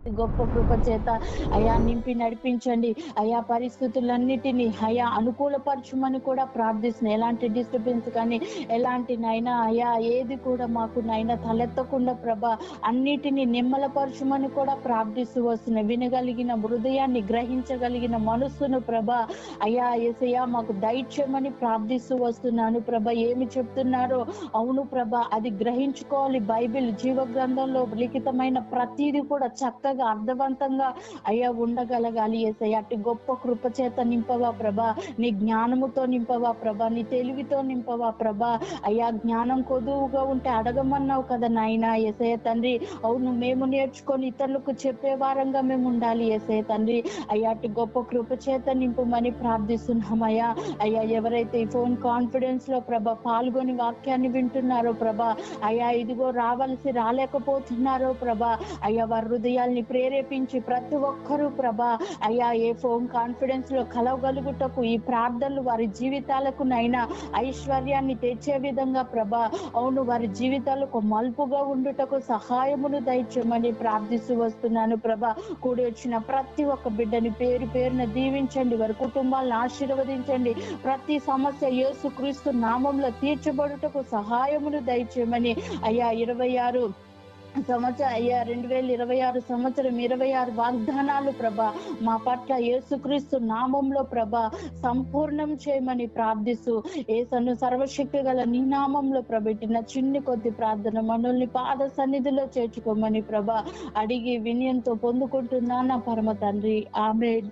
గొప్ప కృప చేత అయా నింపి నడిపించండి. అయా పరిస్థితులన్నిటినీ అయా అనుకూలపరచుమని కూడా ప్రార్థిస్తున్నాను. ఎలాంటి డిస్టర్బెన్స్ కానీ ఎలాంటి నైనా అయా ఏది కూడా మాకు నైనా తలెత్తకుండా ప్రభా అన్నిటినీ నిమ్మలపరచుమని కూడా ప్రార్థిస్తూ వస్తున్నాయి. వినగలిగిన హృదయాన్ని గ్రహించగలిగిన మనస్సును ప్రభా అయా యేసయ్యా మాకు దయచేయమని ప్రార్థిస్తూ వస్తున్నాను ప్రభా. ఏమి చెప్తున్నారో అవును ప్రభా అది గ్రహించుకోవాలి. బైబిల్ జీవ గ్రంథంలో లిఖితమైన ప్రతిదీ కూడా చక్కగా అర్థవంతంగా అయ్యా ఉండగలగాలి యేసయ్య. అట్టి గొప్ప కృప చేత నింపవా ప్రభా, నీ జ్ఞానముతో నింపవా ప్రభా, నీ తెలివితో నింపవా ప్రభా. అయ్యా జ్ఞానం కొదువుగా ఉంటే అడగమన్నావు కదా నాయన యేసయ్య తండ్రి. అవును మేము నేర్చుకొని ఇతరులకు చెప్పే వారంగా మేము ఉండాలి యేసయ్య తండ్రి. అయ్యా అట్టి గొప్ప కృప చేత నింపమని ప్రార్థిస్తున్నామయ్యా. అయ్యా ఎవరైతే ఈ ఫోన్ కాన్ఫిడెన్స్ లో ప్రభా పాల్గొని వాక్యాన్ని వింటున్నారో ప్రభా, అయ్యా ఇదిగో రాలేకపోతున్నారో ప్రభా, అయ్యా వారి హృదయాల్ని ప్రేరేపించి ప్రతి ఒక్కరూ ప్రభా అయ్యా ఏ ఫోన్ కాన్ఫిడెన్స్ లో కలవగలుగుటకు ఈ ప్రార్థనలు వారి జీవితాలకు నైనా ఐశ్వర్యాన్ని తెచ్చే విధంగా ప్రభా అవును వారి జీవితాలకు మలుపుగా ఉండుటకు సహాయమును దయచేయమని ప్రార్థిస్తూ వస్తున్నాను ప్రభా. కూడి వచ్చిన ప్రతి ఒక్క బిడ్డని పేరు పేరున దీవించండి, వారి కుటుంబాలను ఆశీర్వదించండి. ప్రతి సమస్య యేసుక్రీస్తు నామంలో తీర్చబడుటకు సహాయమును దయచేయమని అయ్యా 2026 సంవత్సరం 26 వాగ్దానాలు ప్రభా మా పట్ల యేసుక్రీస్తు నామంలో ప్రభా సంపూర్ణం చేయమని ప్రార్థిస్తూ యేసను సర్వశక్తి గల నీ నామంలో ప్రభెట్టిన చిన్ని కొద్ది ప్రార్థన మనల్ని పాద సన్నిధిలో చేర్చుకోమని ప్రభా అడిగి వినయంతో పొందుకుంటున్నా నా పరమ తండ్రి. ఆమేన్.